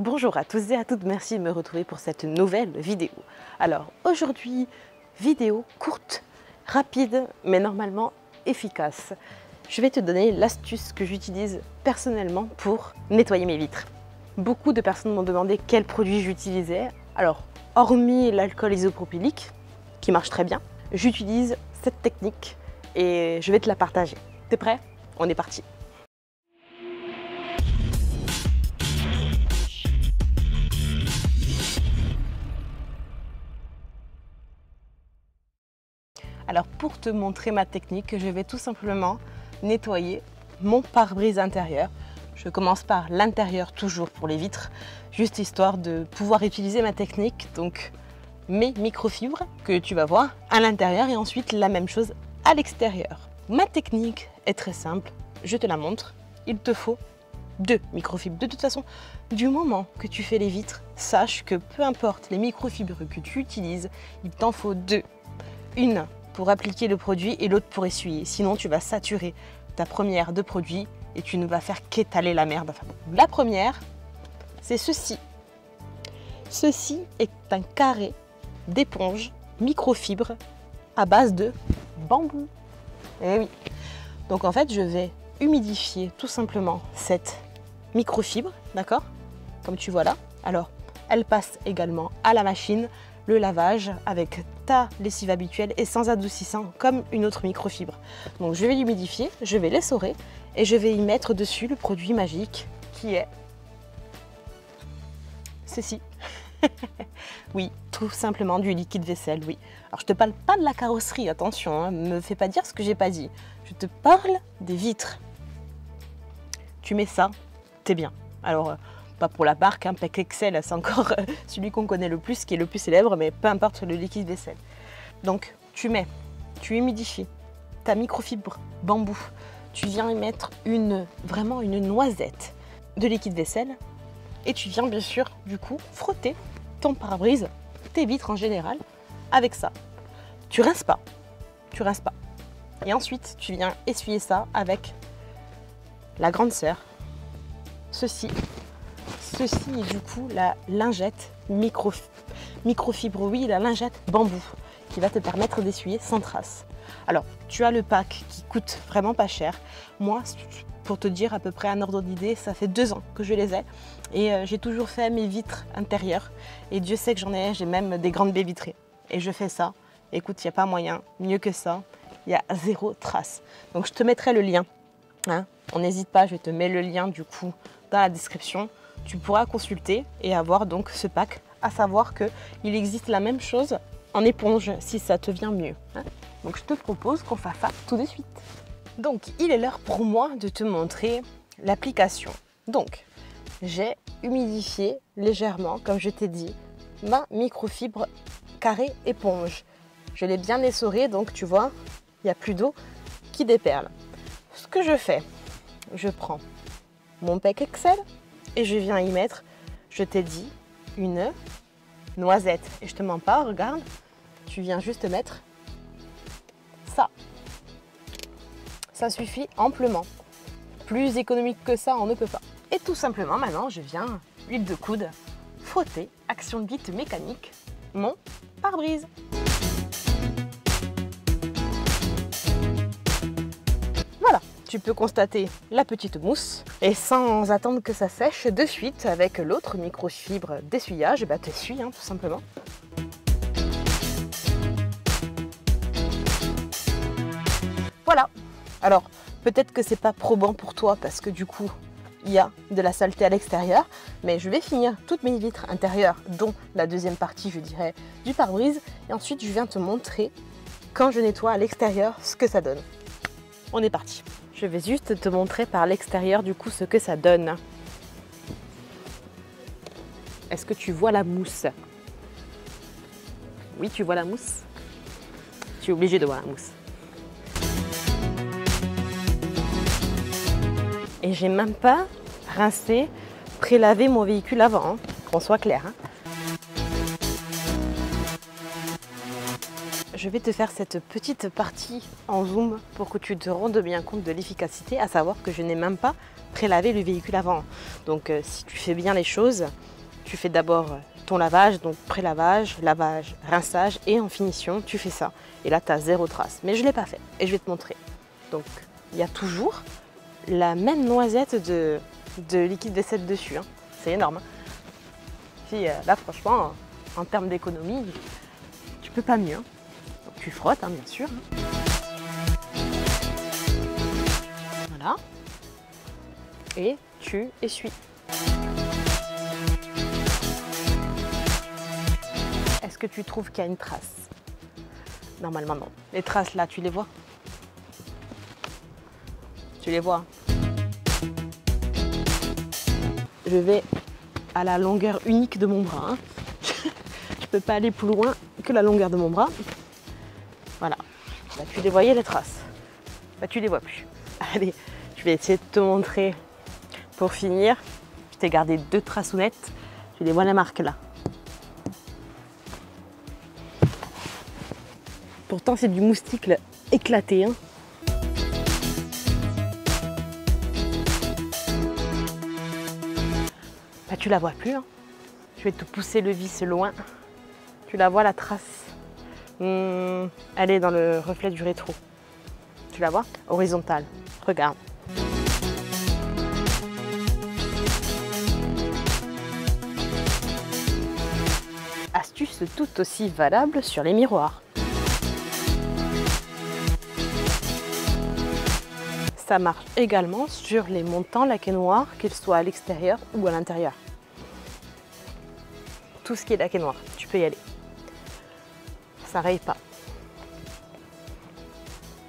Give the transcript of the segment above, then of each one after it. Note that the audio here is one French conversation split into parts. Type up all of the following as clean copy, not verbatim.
Bonjour à tous et à toutes, merci de me retrouver pour cette nouvelle vidéo. Alors aujourd'hui, vidéo courte, rapide, mais normalement efficace. Je vais te donner l'astuce que j'utilise personnellement pour nettoyer mes vitres. Beaucoup de personnes m'ont demandé quel produit j'utilisais. Alors, hormis l'alcool isopropylique, qui marche très bien, j'utilise cette technique et je vais te la partager. T'es prêt? On est parti! Alors pour te montrer ma technique, je vais tout simplement nettoyer mon pare-brise intérieur. Je commence par l'intérieur toujours pour les vitres, juste histoire de pouvoir utiliser ma technique. Donc mes microfibres que tu vas voir à l'intérieur et ensuite la même chose à l'extérieur. Ma technique est très simple, je te la montre. Il te faut 2 microfibres. De toute façon, du moment que tu fais les vitres, sache que peu importe les microfibres que tu utilises, il t'en faut 2. Une pour appliquer le produit et l'autre pour essuyer. Sinon, tu vas saturer ta première de produit et tu ne vas faire qu'étaler la merde. Enfin, la première, c'est ceci. Ceci est un carré d'éponge microfibre à base de bambou. Eh oui. Donc en fait, je vais humidifier tout simplement cette microfibre, d'accord? Comme tu vois là. Alors, elle passe également à la machine, le lavage avec ta lessive habituelle et sans adoucissant comme une autre microfibre. Donc je vais l'humidifier, je vais l'essorer et je vais y mettre dessus le produit magique qui est ceci. Oui, tout simplement du liquide vaisselle, oui. Alors je te parle pas de la carrosserie, attention, hein, me fais pas dire ce que j'ai pas dit. Je te parle des vitres. Tu mets ça, t'es bien. Alors pas pour la marque, hein, Peck Excel, c'est encore celui qu'on connaît le plus, qui est le plus célèbre, mais peu importe le liquide vaisselle. Donc tu humidifies ta microfibre bambou, tu viens y mettre vraiment une noisette de liquide vaisselle et tu viens bien sûr du coup frotter ton pare-brise, tes vitres en général, avec ça. Tu rinces pas. Et ensuite tu viens essuyer ça avec la grande sœur, ceci est du coup la lingette microfibre, oui, la lingette bambou qui va te permettre d'essuyer sans trace. Alors, tu as le pack qui coûte vraiment pas cher. Moi, pour te dire à peu près un ordre d'idée, ça fait 2 ans que je les ai et j'ai toujours fait mes vitres intérieures et Dieu sait que j'ai même des grandes baies vitrées. Et je fais ça, écoute, il n'y a pas moyen, mieux que ça, il y a 0 trace. Donc je te mettrai le lien, hein. On n'hésite pas, je te mets le lien du coup dans la description. Tu pourras consulter et avoir donc ce pack, à savoir qu'il existe la même chose en éponge si ça te vient mieux, hein. Donc je te propose qu'on fasse ça tout de suite. Donc il est l'heure pour moi de te montrer l'application. Donc j'ai humidifié légèrement, comme je t'ai dit, ma microfibre carré éponge. Je l'ai bien essorée, donc tu vois, il n'y a plus d'eau qui déperle. Ce que je fais, je prends mon Peck Excel et je viens y mettre, je t'ai dit, une noisette. Et je te mens pas, regarde, tu viens juste mettre ça. Ça suffit amplement. Plus économique que ça, on ne peut pas. Et tout simplement, maintenant, je viens, huile de coude, frotter, action de vite mécanique, mon pare-brise. Voilà. Tu peux constater la petite mousse et sans attendre que ça sèche, de suite avec l'autre microfibre d'essuyage, bah t'essuies hein, tout simplement. Voilà. Alors peut-être que c'est pas probant pour toi parce que du coup il y a de la saleté à l'extérieur, mais je vais finir toutes mes vitres intérieures, dont la deuxième partie je dirais du pare-brise, et ensuite je viens te montrer quand je nettoie à l'extérieur ce que ça donne. On est parti. Je vais juste te montrer par l'extérieur du coup ce que ça donne. Est-ce que tu vois la mousse? Oui, tu vois la mousse? Tu es obligé de voir la mousse. Et j'ai même pas rincé, prélavé mon véhicule avant, hein, qu'on soit clair. Hein. je vais te faire cette petite partie en zoom pour que tu te rendes bien compte de l'efficacité, à savoir que je n'ai même pas prélavé le véhicule avant. Donc si tu fais bien les choses, tu fais d'abord ton lavage, donc pré-lavage, lavage, rinçage et en finition, tu fais ça. Et là, tu as 0 trace. Mais je ne l'ai pas fait et je vais te montrer. Donc il y a toujours la même noisette de liquide vaisselle dessus. Hein. C'est énorme. Hein. Puis là, franchement, en termes d'économie, tu peux pas mieux. Hein. Donc, tu frottes, hein, bien sûr. Voilà. Et tu essuies. Est-ce que tu trouves qu'il y a une trace? Normalement, non. Les traces, là, tu les vois? Tu les vois? Je vais à la longueur unique de mon bras. Hein. Je peux pas aller plus loin que la longueur de mon bras. Voilà. Là, tu les voyais, les traces. Là, tu les vois plus. Allez, je vais essayer de te montrer pour finir. Je t'ai gardé 2 traçonnettes. Tu les vois, les marques là. Pourtant, c'est du moustique là, éclaté. Hein. Bah, tu la vois plus. Hein. Je vais te pousser le vis loin. Tu la vois, la trace. Elle est dans le reflet du rétro. Tu la vois? Horizontale. Regarde. Astuce tout aussi valable sur les miroirs. Ça marche également sur les montants laqués noirs, qu'ils soient à l'extérieur ou à l'intérieur. Tout ce qui est laqué noir, tu peux y aller. Ça raye pas.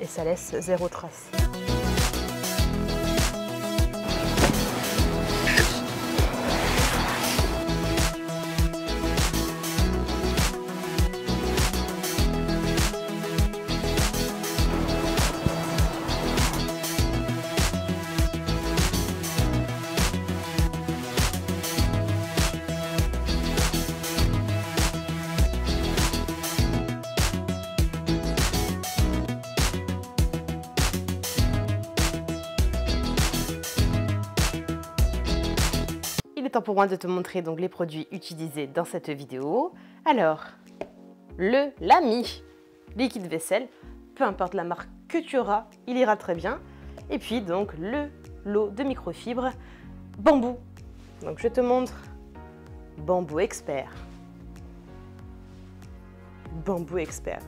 Et ça laisse 0 trace. Il est temps pour moi de te montrer donc les produits utilisés dans cette vidéo. Alors, le Lamy liquide vaisselle, peu importe la marque que tu auras, il ira très bien. Et puis donc le lot de microfibres bambou. Donc je te montre Bambou Expert. Bambou Expert.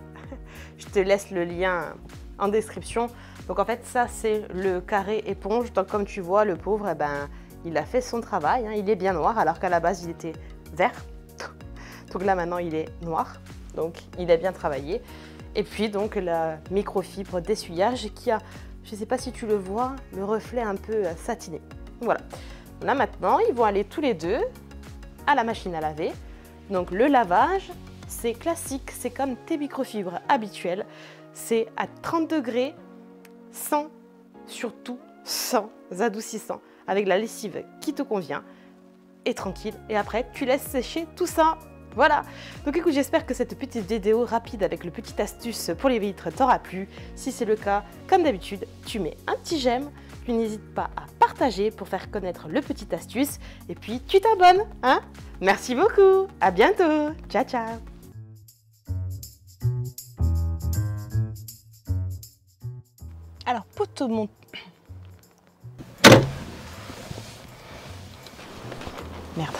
Je te laisse le lien en description. Donc en fait ça c'est le carré éponge. Donc comme tu vois le pauvre, eh ben, il a fait son travail, hein, il est bien noir alors qu'à la base il était vert. Donc là maintenant il est noir, donc il a bien travaillé. Et puis donc la microfibre d'essuyage qui a, je ne sais pas si tu le vois, le reflet un peu satiné. Voilà. Là maintenant ils vont aller tous les deux à la machine à laver. Donc le lavage c'est classique, c'est comme tes microfibres habituelles. C'est à 30 degrés, sans, surtout sans adoucissant, avec la lessive qui te convient et tranquille. Et après, tu laisses sécher tout ça. Voilà. Donc écoute, j'espère que cette petite vidéo rapide avec le petit astuce pour les vitres t'aura plu. Si c'est le cas, comme d'habitude, tu mets un petit j'aime. Tu n'hésites pas à partager pour faire connaître le petit astuce. Et puis, tu t'abonnes. Hein? Merci beaucoup. À bientôt. Ciao, ciao. Alors, pour te montrer... Merde.